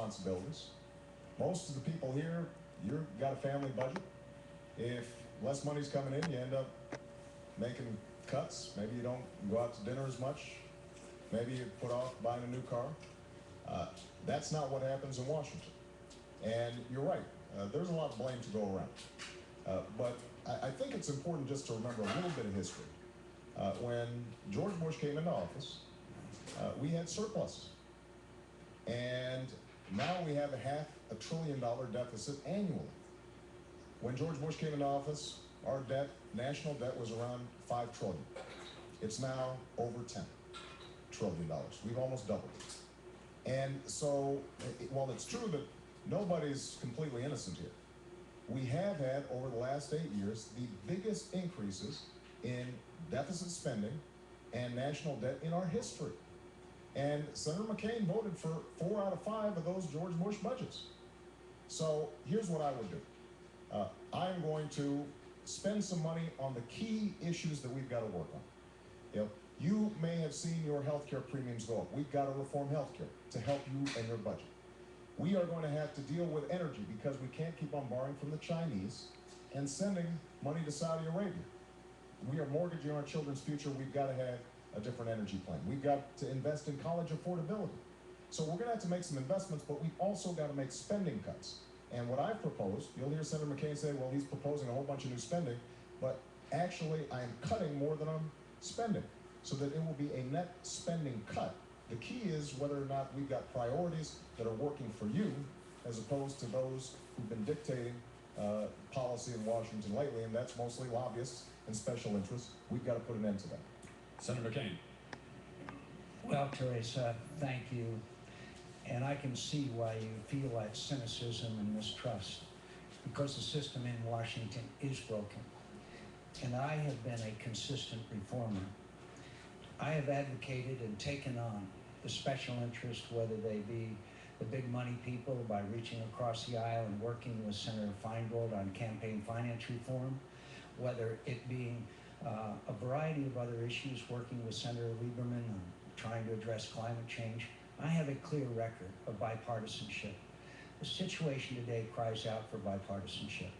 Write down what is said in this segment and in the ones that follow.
responsibilities. Most of the people here, you've got a family budget. If less money's coming in, you end up making cuts. Maybe you don't go out to dinner as much. Maybe you put off buying a new car. That's not what happens in Washington. And you're right, there's a lot of blame to go around. But I think it's important just to remember a little bit of history. When George Bush came into office, we had surpluses. And now we have a $500 billion deficit annually. When George Bush came into office, our debt, national debt, was around $5 trillion. It's now over $10 trillion. We've almost doubled it. And so, while it's true that nobody's completely innocent here, we have had, over the last 8 years, the biggest increases in deficit spending and national debt in our history. And Senator McCain voted for 4 out of 5 of those George Bush budgets. So here's what I would do. I am going to spend some money on the key issues that we've got to work on. You may have seen your health care premiums go up. We've got to reform health care to help you and your budget. We are going to have to deal with energy because we can't keep on borrowing from the Chinese and sending money to Saudi Arabia. We are mortgaging our children's future. We've got to have a different energy plan. We've got to invest in college affordability. So we're going to have to make some investments, but we've also got to make spending cuts. And what I've proposed, you'll hear Senator McCain say, well, he's proposing a whole bunch of new spending, but actually I am cutting more than I'm spending, so that it will be a net spending cut. The key is whether or not we've got priorities that are working for you, as opposed to those who've been dictating policy in Washington lately, and that's mostly lobbyists and special interests. We've got to put an end to that. Senator McCain. Well, Teresa, thank you. And I can see why you feel that cynicism and mistrust, because the system in Washington is broken. And I have been a consistent reformer. I have advocated and taken on the special interest, whether they be the big money people, by reaching across the aisle and working with Senator Feingold on campaign finance reform, whether it being a variety of other issues, working with Senator Lieberman on trying to address climate change. I have a clear record of bipartisanship. The situation today cries out for bipartisanship.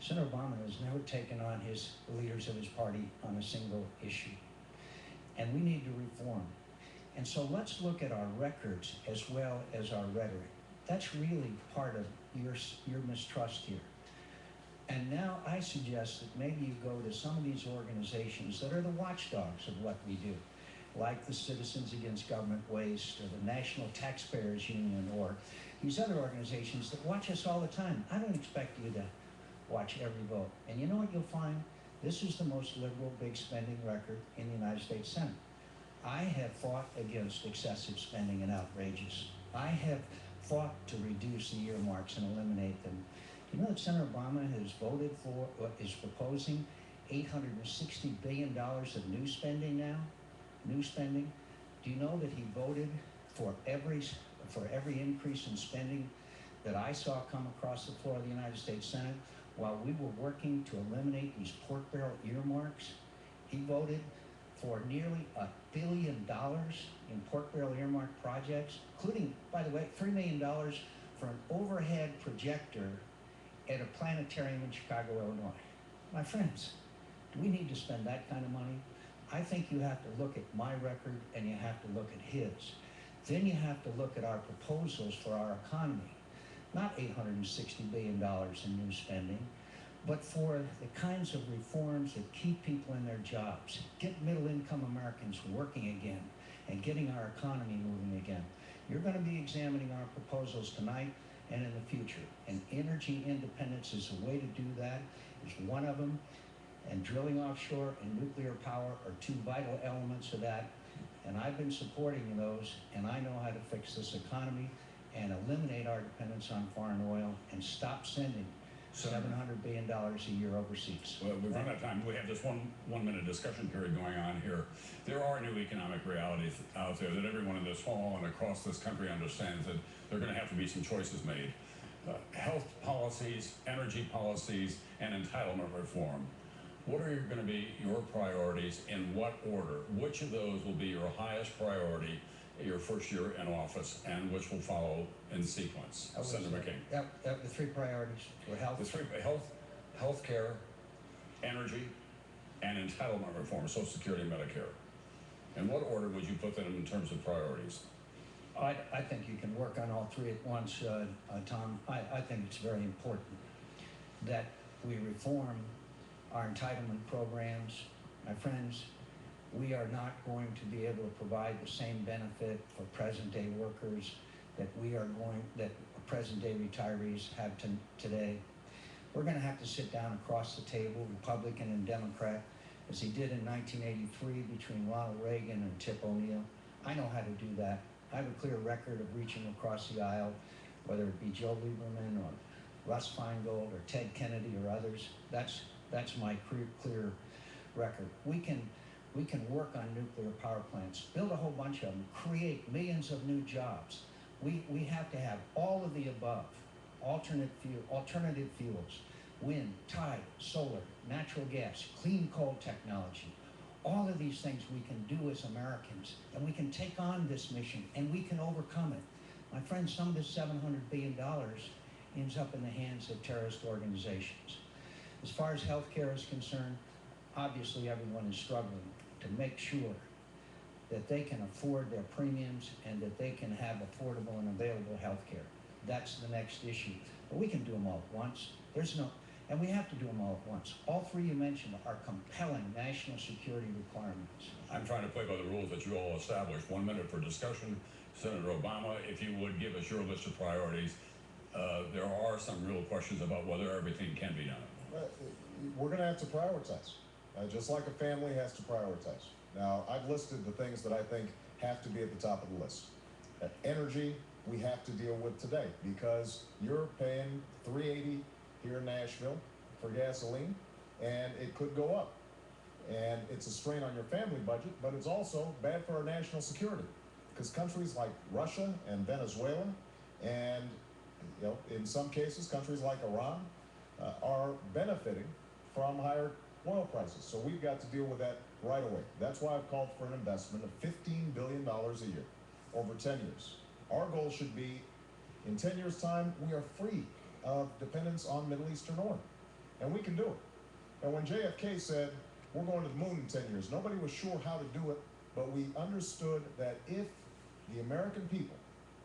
Senator Obama has never taken on his leaders of his party on a single issue. And we need to reform. And so let's look at our records as well as our rhetoric. That's really part of your mistrust here. And now I suggest that maybe you go to some of these organizations that are the watchdogs of what we do, like the Citizens Against Government Waste or the National Taxpayers Union or these other organizations that watch us all the time. I don't expect you to watch every vote. And you know what you'll find? This is the most liberal big spending record in the United States Senate. I have fought against excessive spending and outrageous. I have fought to reduce the earmarks and eliminate them. You know that Senator Obama has voted for, is proposing $860 billion of new spending now? New spending. Do you know that he voted for every increase in spending that I saw come across the floor of the United States Senate while we were working to eliminate these pork barrel earmarks? He voted for nearly $1 billion in pork barrel earmark projects, including, by the way, $3 million for an overhead projector at a planetarium in Chicago, Illinois. My friends, do we need to spend that kind of money? I think you have to look at my record and you have to look at his. Then you have to look at our proposals for our economy. Not $860 billion in new spending, but for the kinds of reforms that keep people in their jobs, get middle-income Americans working again, and getting our economy moving again. You're going to be examining our proposals tonight and in the future. And energy independence is a way to do that, is one of them. And drilling offshore and nuclear power are two vital elements of that. And I've been supporting those, and I know how to fix this economy and eliminate our dependence on foreign oil and stop sending $700 billion a year overseas. Well, we've run out of time. We have this one-minute discussion period going on here. There are new economic realities out there that everyone in this hall and across this country understands that there are going to have to be some choices made. Health policies, energy policies, and entitlement reform. What are going to be your priorities, in what order? Which of those will be your highest priority your first year in office, and which will follow in sequence. Senator McCain. Yep, the three priorities were health. The three: health care, energy, and entitlement reform, Social Security and Medicare. In what order would you put them in terms of priorities? I think you can work on all three at once, Tom. I think it's very important that we reform our entitlement programs. My friends, we are not going to be able to provide the same benefit for present-day workers that present-day retirees have today. We're going to have to sit down across the table, Republican and Democrat, as he did in 1983 between Ronald Reagan and Tip O'Neill. I know how to do that. I have a clear record of reaching across the aisle, whether it be Joe Lieberman or Russ Feingold or Ted Kennedy or others. That's my clear record. We can work on nuclear power plants, build a whole bunch of them, create millions of new jobs. We have to have all of the above, alternative fuels, wind, tide, solar, natural gas, clean coal technology. All of these things we can do as Americans, and we can take on this mission, and we can overcome it. My friends, some of this $700 billion ends up in the hands of terrorist organizations. As far as healthcare is concerned, obviously everyone is struggling to make sure that they can afford their premiums and that they can have affordable and available health care. That's the next issue. But we can do them all at once. And we have to do them all at once. All three you mentioned are compelling national security requirements. I'm trying to play by the rules that you all established. 1 minute for discussion. Senator Obama, if you would give us your list of priorities. There are some real questions about whether everything can be done. We're going to have to prioritize, just like a family has to prioritize. Now, I've listed the things that I think have to be at the top of the list. Energy, we have to deal with today because you're paying $3.80 here in Nashville for gasoline, and it could go up. And it's a strain on your family budget, but it's also bad for our national security because countries like Russia and Venezuela, and in some cases, countries like Iran, are benefiting from higher oil prices. So we've got to deal with that right away. That's why I've called for an investment of $15 billion a year over 10 years. Our goal should be, in 10 years' time, we are free of dependence on Middle Eastern oil. And we can do it. And when JFK said, we're going to the moon in 10 years, nobody was sure how to do it, but we understood that if the American people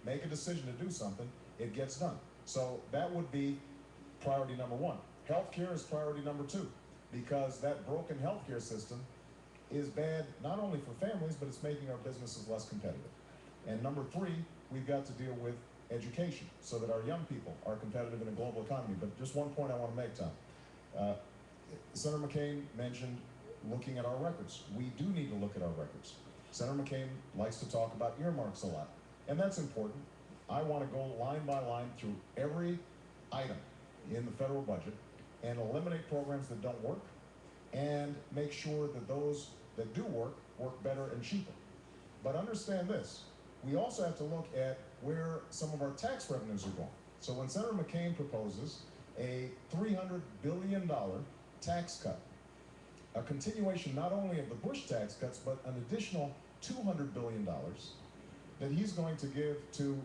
make a decision to do something, it gets done. So that would be priority number one. Healthcare is priority number two, because that broken healthcare system is bad not only for families, but it's making our businesses less competitive. And number three, we've got to deal with education so that our young people are competitive in a global economy. But just one point I want to make, Tom. Senator McCain mentioned looking at our records. We do need to look at our records. Senator McCain likes to talk about earmarks a lot, and that's important. I want to go line by line through every item in the federal budget and eliminate programs that don't work and make sure that those that do work better and cheaper. But understand this, we also have to look at where some of our tax revenues are going. So when Senator McCain proposes a $300 billion tax cut, a continuation not only of the Bush tax cuts, but an additional $200 billion that he's going to give to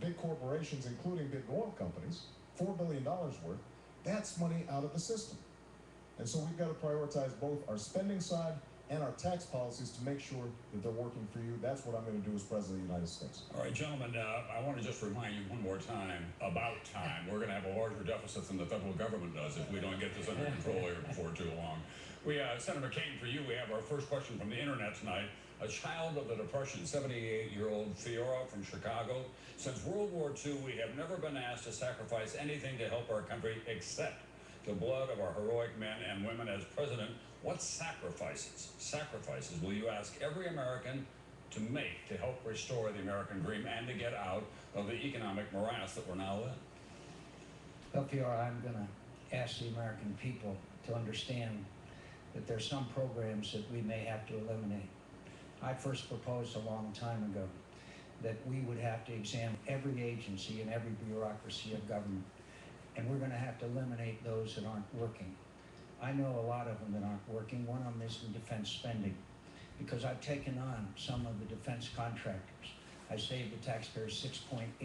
big corporations, including big oil companies, $4 billion worth, that's money out of the system. And so we've got to prioritize both our spending side and our tax policies to make sure that they're working for you. That's what I'm going to do as President of the United States. All right, gentlemen, I want to just remind you one more time about time. We're going to have a larger deficit than the federal government does if we don't get this under control here before too long. Senator McCain, for you, we have our first question from the internet tonight. A child of the Depression, 78-year-old Fiora from Chicago. Since World War II, we have never been asked to sacrifice anything to help our country except the blood of our heroic men and women. As president, what sacrifices will you ask every American to make to help restore the American dream and to get out of the economic morass that we're now in? Well, Fiora, I'm going to ask the American people to understand that there's some programs that we may have to eliminate. I first proposed a long time ago that we would have to examine every agency and every bureaucracy of government, and we're going to have to eliminate those that aren't working. I know a lot of them that aren't working. One of them is in defense spending. because I've taken on some of the defense contractors. I saved the taxpayers $6.8